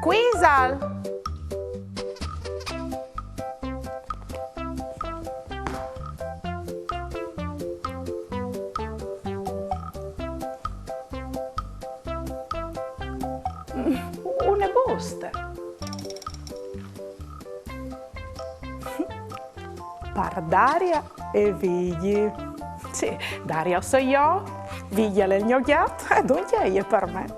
Quisal! Une buste. Per Daria e Vigli. Sì, Daria so io, Viglia è il mio gatto e dunque è per me.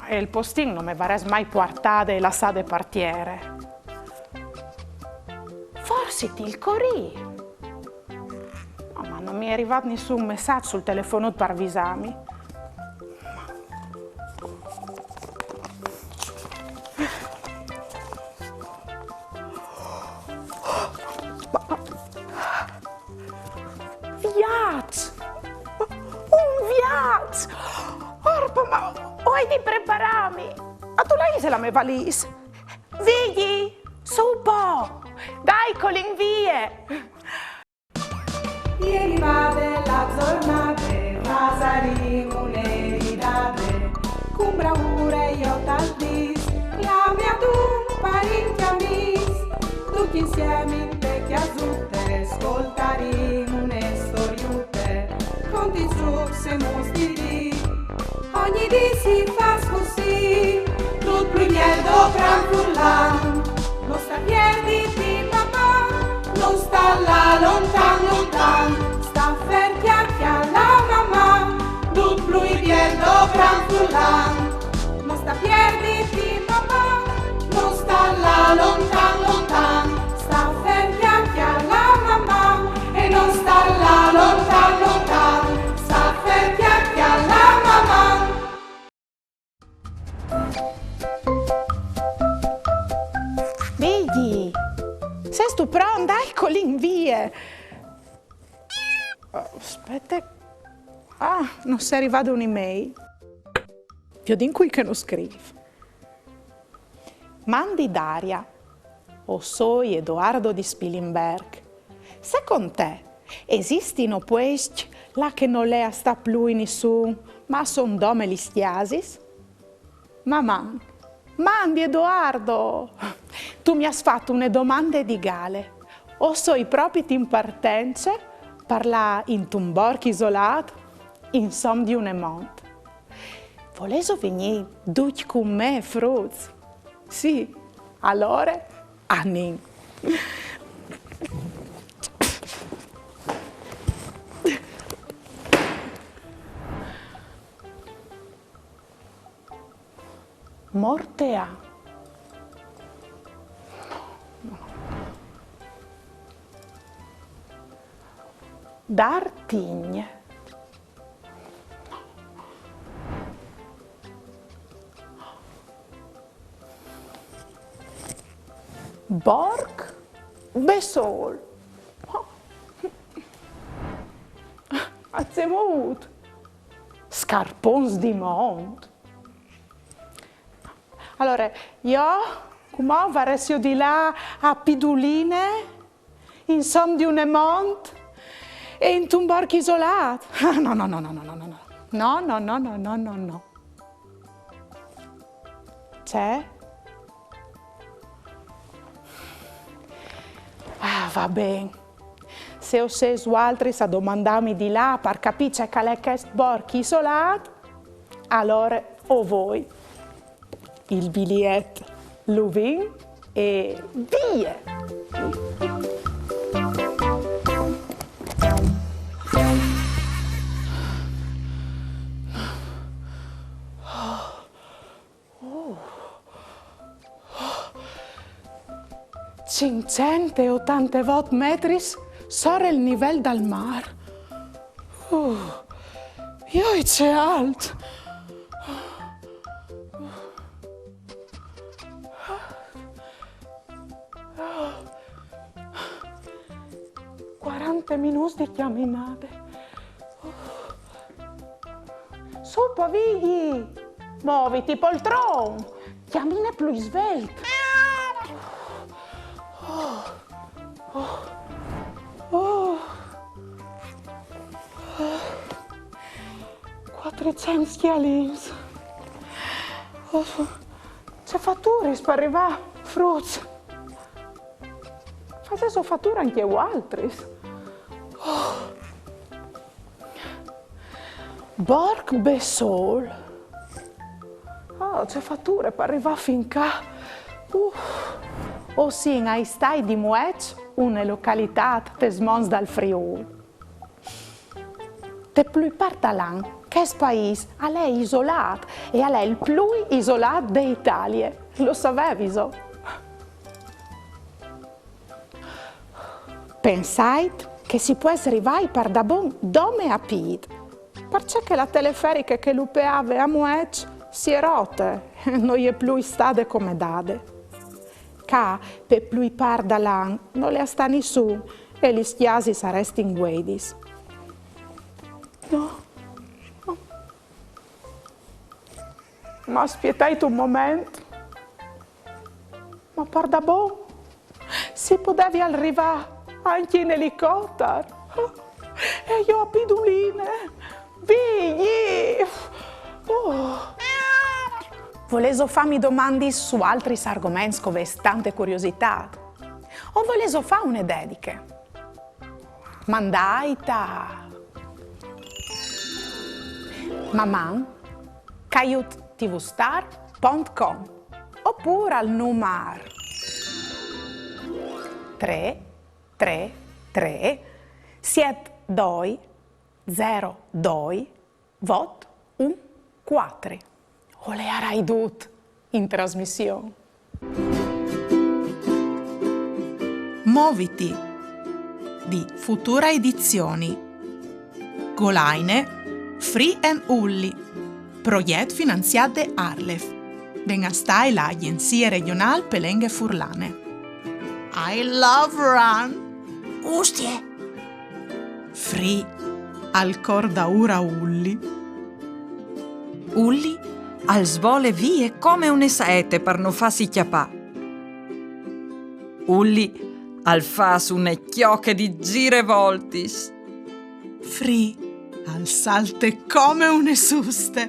E il postino non mi varrà mai portare la sa de partiere. Forse ti il corri. No, ma non mi è arrivato nessun messaggio sul telefono per avvisarmi. Viaggio! Un viaggio! Orpa, ma vuoi di prepararmi? Ma tu lei se la mia valise? Vigli! Su un po'! Dai con l'invie! Ieri va della giornata, Vasari un'eridate, con bravura io t'aldis, la mia tu parenti amis, tutti insieme in vecchia zutte, ascoltaremo une storiute, conti su se mostri, ogni dì si fa così, tutto primiero franfullan, non sta piedi di papà, non sta là lontan lontan, sta ferti alla mamma, tutto primiero franfullan, non sta piedi di papà, non sta là lontan lontan, sta ferti alla mamma e non sta là lontan lontan, sta ferti alla mamma. Vigli! Sei tu pronta? Ecco l'invie! Aspetta. Ah, non sei arrivata un'email. Più di qui che non scrivo. Mandi Daria. O soi Edoardo di Spilimberg. Secondo te, esistono questi là che non le sta più in nessuno, ma son dome gli stiasis? Mamma, mandi Edoardo! Tu mi hai fatto una domanda di gale. O soi proprio in partenza, parla in un borgo isolato, insomma di un monte. Volevo venire tutti con me, Fruz? Sì, allora, anin. Mortea. D'Artigne. Borg Besol. Azemut. Scarpons di Mont. Allora, io, come varessimo di là a Piduline, insomma di un mont, e in un borgo isolato. No, no, no, no, no, no, no, no. No, no, no, no, no, no, no. C'è? Ah, va bene. Se ho sesu altri a domandarmi di là per capire qual è questo borgo isolato, allora ho voi. Il biglietto, l'uvin e via! Oh. 580 metri sopra il livello del mare. Io c'è alto. Minuti di camminate. Su, Pavigli! Muoviti, poltron! Chiamine più svelte. 400 schialins. C'è fatture per arrivare frutti. Facevo fatture anche altri. Borg Besol. C'è fatture per arrivare fin qua. O sì, ai stai di Muec, una località tesmons dal Friuli. De più partalan, che paese è isolato e è il più isolato d'Italia. Lo sapevi, so? Pensai che si può arrivare per da bon dove a Pid, perché la teleferica che lupeava a Muec si è rotta e non è più stata come dade. Ca per più partalan non le sta nessuno e gli schiasi saresti in guedis. No. Ma aspettai un momento. Ma per da bon, si potevi arrivare anche in elicottero. E io a piduline. Vigli. Volevo farmi domande su altri argomenti con tante curiosità. O volevo fare una dediche. Mandaita. Mamma, caiutvstar.com oppure al numero 333 72 02 vot 14. O le arai dut in trasmissione. Moviti di Futura Edizioni. Golaine, Free and Ulli, progetto finanziato da Arlef. Venga stai l'Agenzia Regionale Pelenghe Furlane. I love run. Ustie. Free al cor da ura Ulli. Ulli al svole vie come un saete per non farsi chiappà. Ulli al fa su ne chiocche di girevoltis. Free al salte come une suste.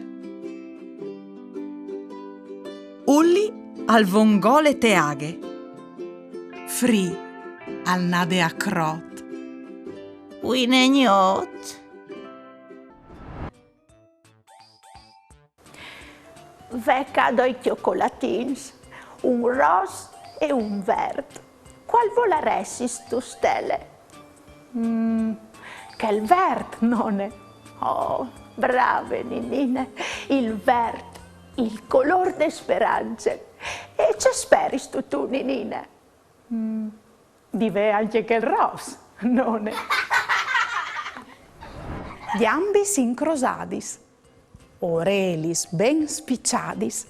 Ulli al vongole teaghe. Free al nade a crot. Uinegnot. Vecca doi cioccolatins, un ros e un verde. Qual voleresti tu stelle? Che il verde, non? Oh, brave Ninine, il verde, il color de speranze. E ci speri tu, Ninine? Dive anche che il ros, non? Gli ambis incrosadis, orelis ben spicciadis.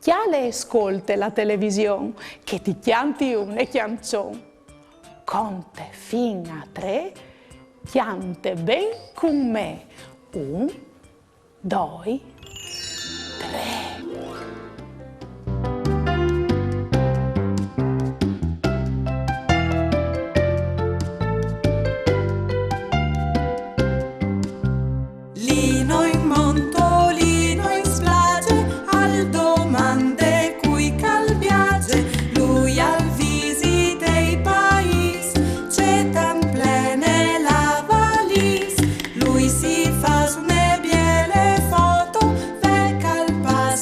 Chi le ascolte la televisione che ti chianti un e chiancion? Conte fin a 3, chiante ben con me. 1, 2, 3. Lino in monto, lino in splage, al domande cui calviage, lui al visite i pais, c'è tan plene la valis, lui si fa su ne biele foto, ve calpa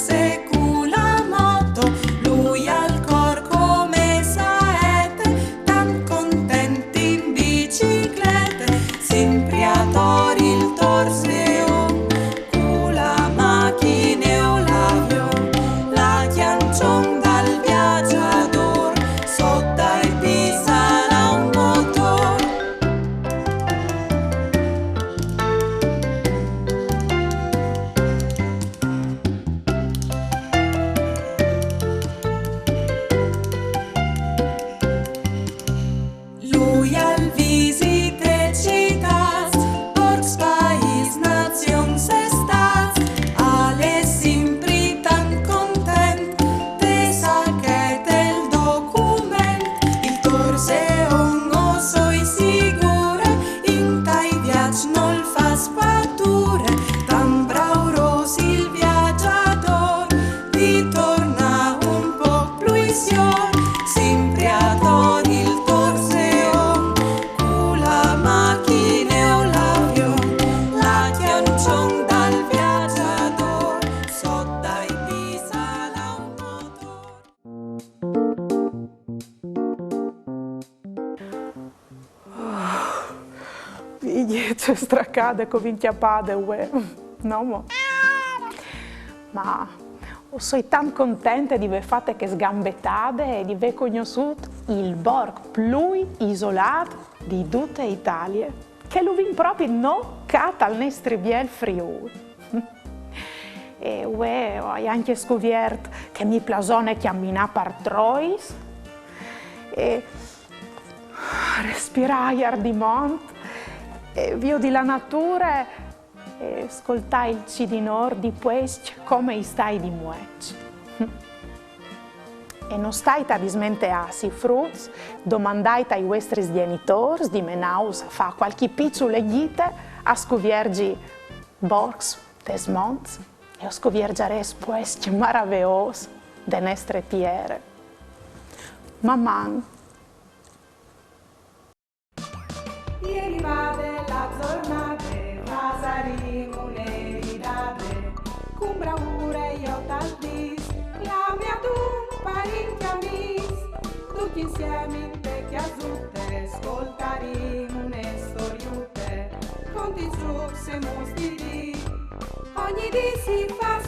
dice stracade con vinchiapade, uè. No, mo. Ma sono tan contenta di aver fatto che sgambettate e di aver conosciuto il borgo più isolato di tutta Italia, che lo vin proprio non cata al nostro biel Friuli. E uè, ho anche scoperto che mi piace camminare per Trois e respirare di monte e via di la natura e ascoltare il cidinor di questo come stai di muecci. E non stai a dismentearsi frutti, domandai ai vostri genitori di menaus a fare qualche piccolo ghite a scoviergi borgs des monts e a scoviergiare questo meraviglioso de nostre terre. Mamma. Ieri vade la giornata, pasaremo un'eridate, con bravura io tal dis, la mia tu parenti amis, tutti insieme in te chiasutte, ascoltaremo une storiute, conti trucks e mostri, ogni di si fa